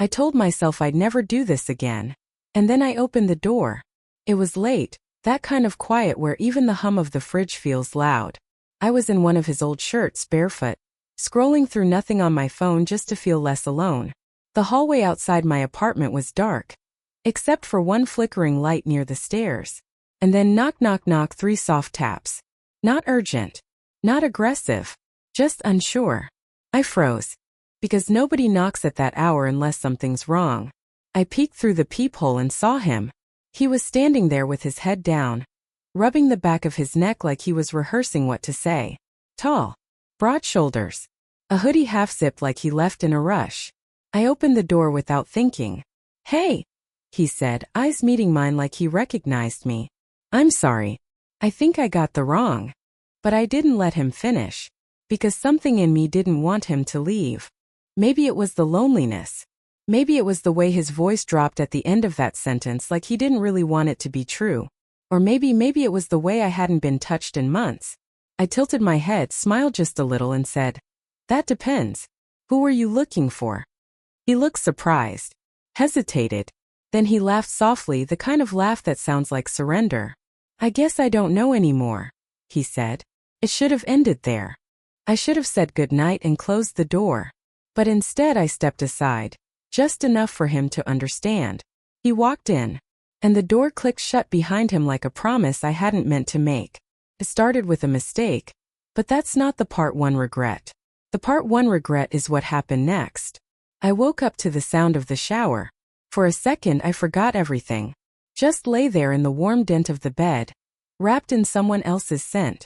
I told myself I'd never do this again. And then I opened the door. It was late, that kind of quiet where even the hum of the fridge feels loud. I was in one of his old shirts, barefoot, scrolling through nothing on my phone just to feel less alone. The hallway outside my apartment was dark, except for one flickering light near the stairs. And then knock knock knock, 3 soft taps. Not urgent, not aggressive, just unsure. I froze. Because nobody knocks at that hour unless something's wrong. I peeked through the peephole and saw him. He was standing there with his head down, rubbing the back of his neck like he was rehearsing what to say. Tall, broad shoulders, a hoodie half-zipped like he left in a rush. I opened the door without thinking. "Hey," he said, eyes meeting mine like he recognized me. "I'm sorry. I think I got the wrong." But I didn't let him finish, because something in me didn't want him to leave. Maybe it was the loneliness. Maybe it was the way his voice dropped at the end of that sentence like he didn't really want it to be true. Or maybe it was the way I hadn't been touched in months. I tilted my head, smiled just a little and said, "That depends. Who were you looking for?" He looked surprised, hesitated. Then he laughed softly, the kind of laugh that sounds like surrender. "I guess I don't know anymore," he said. It should have ended there. I should have said goodnight and closed the door. But instead I stepped aside, just enough for him to understand. He walked in, and the door clicked shut behind him like a promise I hadn't meant to make. It started with a mistake, but that's not the part one regret. The part one regret is what happened next. I woke up to the sound of the shower. For a second I forgot everything. Just lay there in the warm dent of the bed, wrapped in someone else's scent.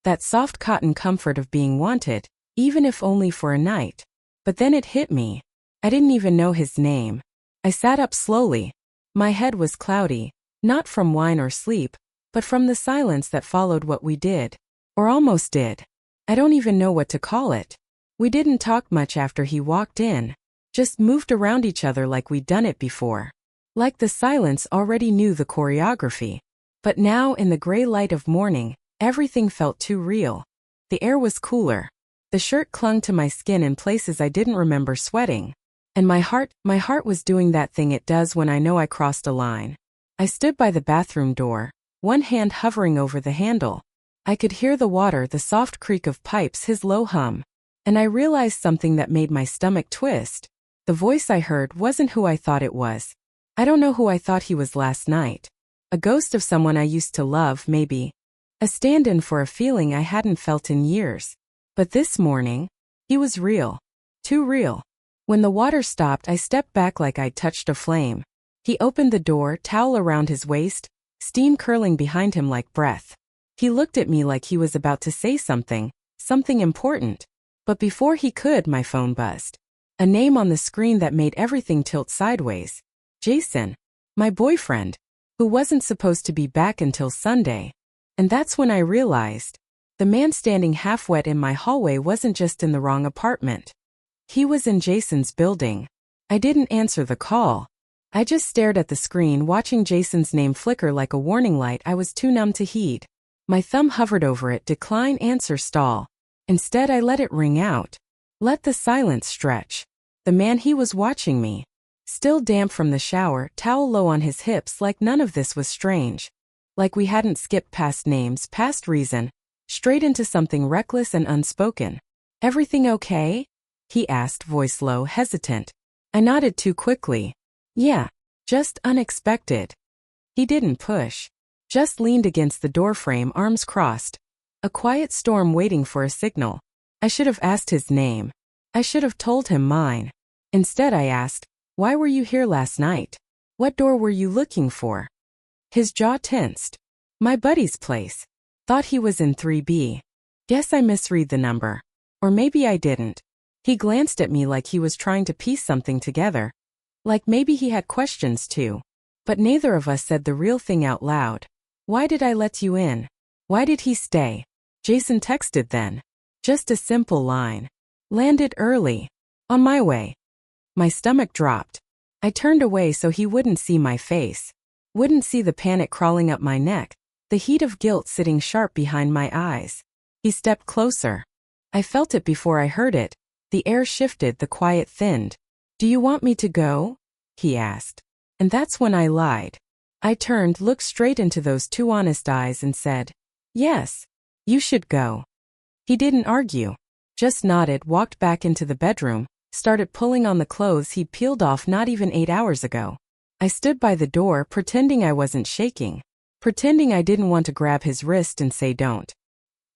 That soft cotton comfort of being wanted, even if only for a night. But then it hit me. I didn't even know his name. I sat up slowly. My head was cloudy, not from wine or sleep, but from the silence that followed what we did. Or almost did. I don't even know what to call it. We didn't talk much after he walked in. Just moved around each other like we'd done it before. Like the silence already knew the choreography. But now, in the gray light of morning, everything felt too real. The air was cooler. The shirt clung to my skin in places I didn't remember sweating. And my heart was doing that thing it does when I know I crossed a line. I stood by the bathroom door, one hand hovering over the handle. I could hear the water, the soft creak of pipes, his low hum. And I realized something that made my stomach twist. The voice I heard wasn't who I thought it was. I don't know who I thought he was last night. A ghost of someone I used to love, maybe. A stand-in for a feeling I hadn't felt in years. But this morning, he was real. Too real. When the water stopped, I stepped back like I'd touched a flame. He opened the door, towel around his waist, steam curling behind him like breath. He looked at me like he was about to say something important. But before he could, my phone buzzed. A name on the screen that made everything tilt sideways. Jason. My boyfriend. Who wasn't supposed to be back until Sunday. And that's when I realized. The man standing half wet in my hallway wasn't just in the wrong apartment. He was in Jason's building. I didn't answer the call. I just stared at the screen, watching Jason's name flicker like a warning light I was too numb to heed. My thumb hovered over it, decline, answer, stall. Instead I let it ring out. Let the silence stretch. The man, he was watching me. Still damp from the shower, towel low on his hips, like none of this was strange. Like we hadn't skipped past names, past reason, straight into something reckless and unspoken. "Everything okay?" he asked, voice low, hesitant. I nodded too quickly. "Yeah, just unexpected." He didn't push. Just leaned against the doorframe, arms crossed. A quiet storm waiting for a signal. I should have asked his name. I should have told him mine. Instead I asked, "Why were you here last night? What door were you looking for?" His jaw tensed. "My buddy's place. Thought he was in 3B. Guess I misread the number. Or maybe I didn't." He glanced at me like he was trying to piece something together. Like maybe he had questions too. But neither of us said the real thing out loud. "Why did I let you in? Why did he stay?" Jason texted then. Just a simple line. "Landed early. On my way." My stomach dropped. I turned away so he wouldn't see my face. Wouldn't see the panic crawling up my neck, the heat of guilt sitting sharp behind my eyes. He stepped closer. I felt it before I heard it. The air shifted, the quiet thinned. "Do you want me to go?" he asked. And that's when I lied. I turned, looked straight into those two honest eyes and said, "Yes, you should go." He didn't argue. Just nodded, walked back into the bedroom, started pulling on the clothes he'd peeled off not even 8 hours ago. I stood by the door, pretending I wasn't shaking, pretending I didn't want to grab his wrist and say don't.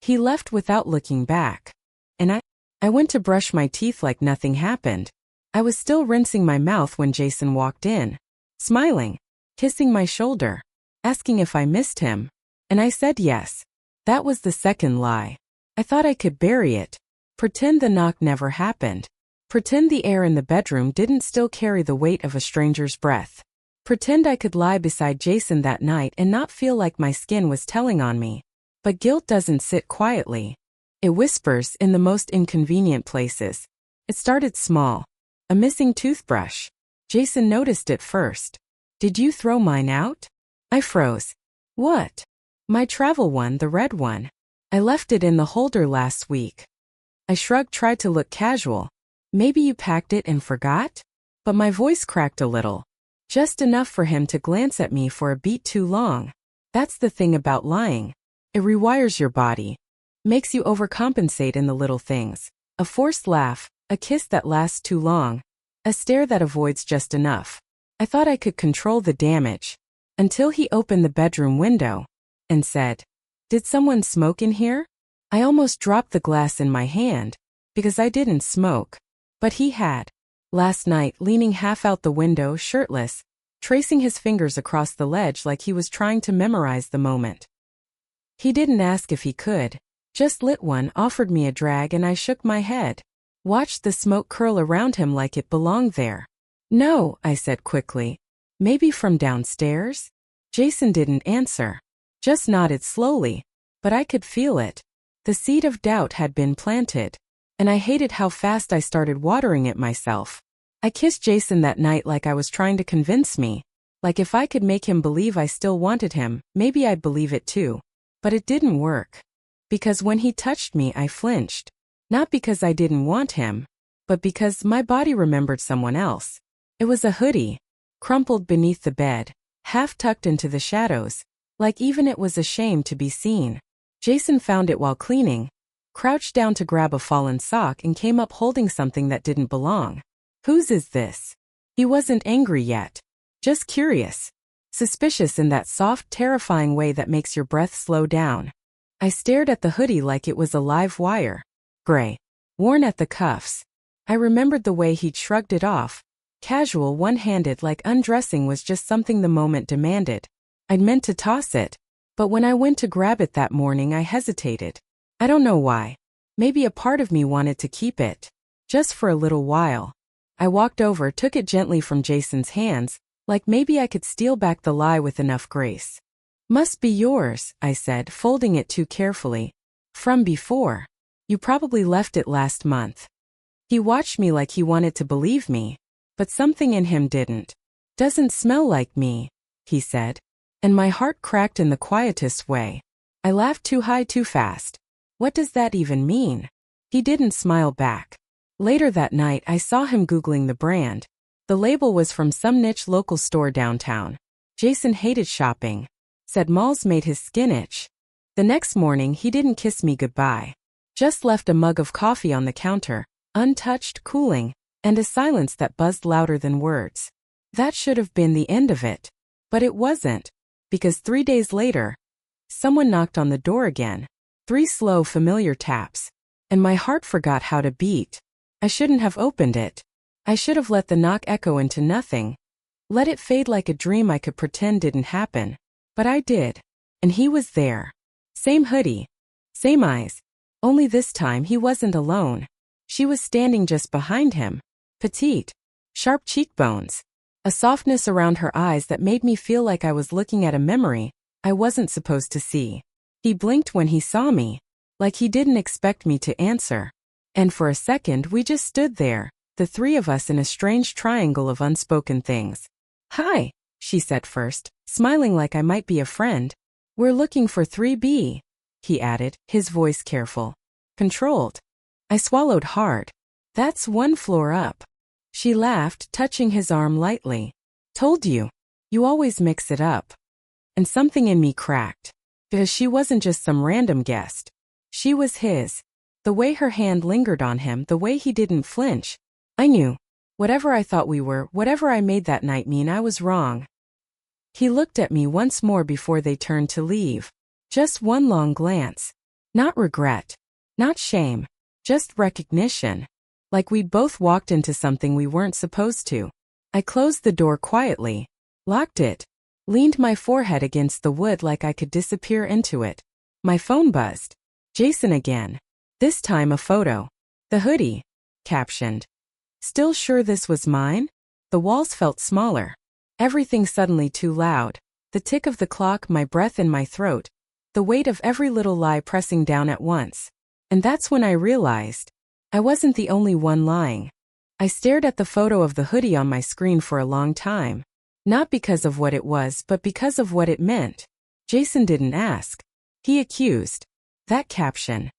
He left without looking back. And I went to brush my teeth like nothing happened. I was still rinsing my mouth when Jason walked in, smiling, kissing my shoulder, asking if I missed him. And I said yes. That was the second lie. I thought I could bury it. Pretend the knock never happened. Pretend the air in the bedroom didn't still carry the weight of a stranger's breath. Pretend I could lie beside Jason that night and not feel like my skin was telling on me. But guilt doesn't sit quietly. It whispers in the most inconvenient places. It started small. A missing toothbrush. Jason noticed it first. "Did you throw mine out?" I froze. "What?" "My travel one, the red one. I left it in the holder last week." I shrugged, tried to look casual. "Maybe you packed it and forgot?" But my voice cracked a little. Just enough for him to glance at me for a beat too long. That's the thing about lying. It rewires your body. Makes you overcompensate in the little things. A forced laugh, a kiss that lasts too long, a stare that avoids just enough. I thought I could control the damage. Until he opened the bedroom window and said, "Did someone smoke in here?" I almost dropped the glass in my hand, because I didn't smoke. But he had. Last night, leaning half out the window, shirtless, tracing his fingers across the ledge like he was trying to memorize the moment. He didn't ask if he could, just lit one, offered me a drag, and I shook my head. Watched the smoke curl around him like it belonged there. "No," I said quickly. "Maybe from downstairs?" Jason didn't answer. Just nodded slowly. But I could feel it. The seed of doubt had been planted. And I hated how fast I started watering it myself. I kissed Jason that night like I was trying to convince me. Like if I could make him believe I still wanted him, maybe I'd believe it too. But it didn't work. Because when he touched me, I flinched. Not because I didn't want him, but because my body remembered someone else. It was a hoodie, crumpled beneath the bed, half tucked into the shadows, like even it was ashamed to be seen. Jason found it while cleaning, crouched down to grab a fallen sock, and came up holding something that didn't belong. "Whose is this?" He wasn't angry yet. Just curious. Suspicious in that soft, terrifying way that makes your breath slow down. I stared at the hoodie like it was a live wire. Gray. Worn at the cuffs. I remembered the way he'd shrugged it off. Casual, one-handed, like undressing was just something the moment demanded. I'd meant to toss it. But when I went to grab it that morning, I hesitated. I don't know why. Maybe a part of me wanted to keep it. Just for a little while. I walked over, took it gently from Jason's hands, like maybe I could steal back the lie with enough grace. "Must be yours," I said, folding it too carefully. "From before. You probably left it last month." He watched me like he wanted to believe me, but something in him didn't. "Doesn't smell like me," he said. And my heart cracked in the quietest way. I laughed too high too fast. What does that even mean? He didn't smile back. Later that night, I saw him Googling the brand. The label was from some niche local store downtown. Jason hated shopping. Said malls made his skin itch. The next morning, he didn't kiss me goodbye. Just left a mug of coffee on the counter, untouched, cooling, and a silence that buzzed louder than words. That should have been the end of it. But it wasn't. Because 3 days later, someone knocked on the door again. 3 slow, familiar taps. And my heart forgot how to beat. I shouldn't have opened it. I should have let the knock echo into nothing. Let it fade like a dream I could pretend didn't happen. But I did. And he was there. Same hoodie. Same eyes. Only this time he wasn't alone. She was standing just behind him. Petite. Sharp cheekbones. A softness around her eyes that made me feel like I was looking at a memory I wasn't supposed to see. He blinked when he saw me. Like he didn't expect me to answer. And for a second we just stood there, the 3 of us in a strange triangle of unspoken things. "Hi," she said first, smiling like I might be a friend. "We're looking for 3B, he added, his voice careful. Controlled. I swallowed hard. "That's 1 floor up." She laughed, touching his arm lightly. Told you. You always mix it up. And something in me cracked. Because she wasn't just some random guest. She was his. The way her hand lingered on him, the way he didn't flinch. I knew. Whatever I thought we were, whatever I made that night mean, I was wrong. He looked at me once more before they turned to leave. Just one long glance. Not regret. Not shame. Just recognition. Like we'd both walked into something we weren't supposed to. I closed the door quietly. Locked it. Leaned my forehead against the wood like I could disappear into it. My phone buzzed. Jason again. This time a photo. The hoodie. Captioned. Still sure this was mine? The walls felt smaller. Everything suddenly too loud. The tick of the clock, my breath in my throat. The weight of every little lie pressing down at once. And that's when I realized I wasn't the only one lying. I stared at the photo of the hoodie on my screen for a long time. Not because of what it was, but because of what it meant. Jason didn't ask. He accused. That caption.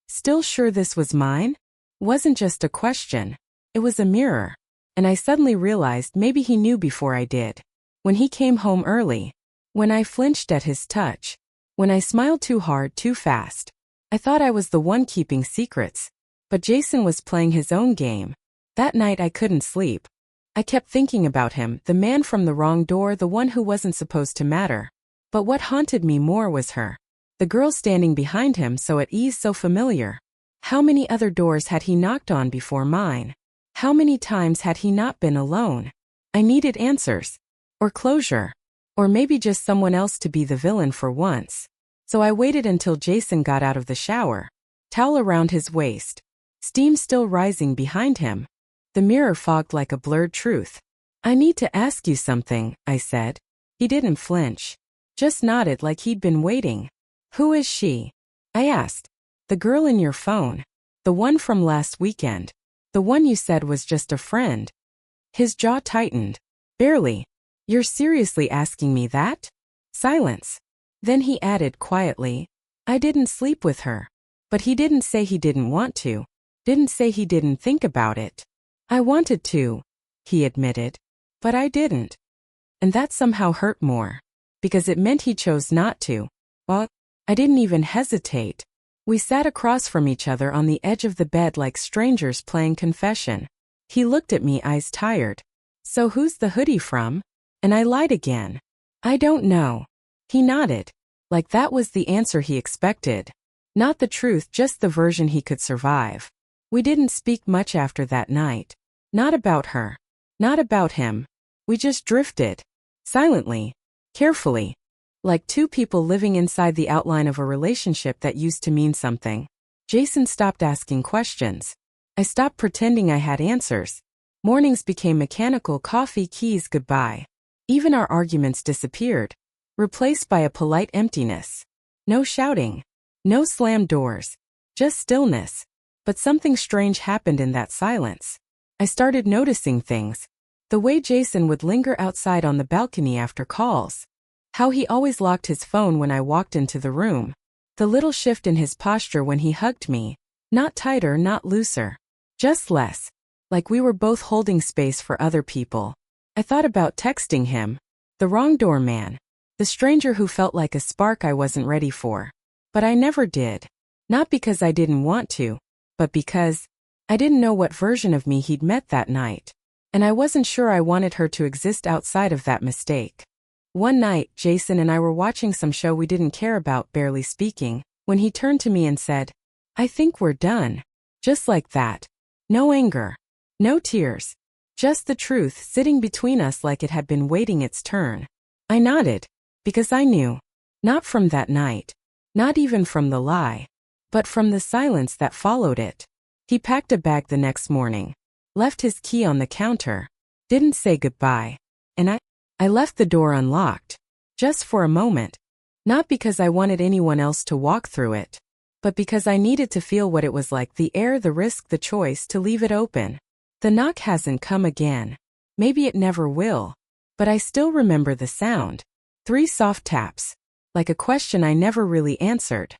Still sure this was mine? Wasn't just a question. It was a mirror. And I suddenly realized maybe he knew before I did. When he came home early. When I flinched at his touch. When I smiled too hard, too fast. I thought I was the one keeping secrets. But Jason was playing his own game. That night I couldn't sleep. I kept thinking about him, the man from the wrong door, the one who wasn't supposed to matter. But what haunted me more was her. The girl standing behind him, so at ease, so familiar. How many other doors had he knocked on before mine? How many times had he not been alone? I needed answers. Or closure. Or maybe just someone else to be the villain for once. So I waited until Jason got out of the shower. Towel around his waist. Steam still rising behind him. The mirror fogged like a blurred truth. I need to ask you something, I said. He didn't flinch. Just nodded like he'd been waiting. Who is she? I asked. The girl in your phone. The one from last weekend. The one you said was just a friend. His jaw tightened. Barely. You're seriously asking me that? Silence. Then he added quietly, I didn't sleep with her. But he didn't say he didn't want to. Didn't say he didn't think about it. I wanted to, he admitted. But I didn't. And that somehow hurt more. Because it meant he chose not to. Well, I didn't even hesitate. We sat across from each other on the edge of the bed like strangers playing confession. He looked at me, eyes tired. So who's the hoodie from? And I lied again. I don't know. He nodded. Like that was the answer he expected. Not the truth, just the version he could survive. We didn't speak much after that night. Not about her. Not about him. We just drifted. Silently. Carefully. Like two people living inside the outline of a relationship that used to mean something. Jason stopped asking questions. I stopped pretending I had answers. Mornings became mechanical, coffee, keys, goodbye. Even our arguments disappeared. Replaced by a polite emptiness. No shouting. No slammed doors. Just stillness. But something strange happened in that silence. I started noticing things. The way Jason would linger outside on the balcony after calls. How he always locked his phone when I walked into the room. The little shift in his posture when he hugged me. Not tighter, not looser. Just less. Like we were both holding space for other people. I thought about texting him. The wrong doorman. The stranger who felt like a spark I wasn't ready for. But I never did. Not because I didn't want to. But because I didn't know what version of me he'd met that night. And I wasn't sure I wanted her to exist outside of that mistake. One night, Jason and I were watching some show we didn't care about, barely speaking, when he turned to me and said, I think we're done. Just like that. No anger. No tears. Just the truth sitting between us like it had been waiting its turn. I nodded. Because I knew. Not from that night. Not even from the lie. But from the silence that followed it. He packed a bag the next morning. Left his key on the counter. Didn't say goodbye. And I left the door unlocked. Just for a moment. Not because I wanted anyone else to walk through it. But because I needed to feel what it was like, the air, the risk, the choice to leave it open. The knock hasn't come again. Maybe it never will. But I still remember the sound. 3 soft taps. Like a question I never really answered.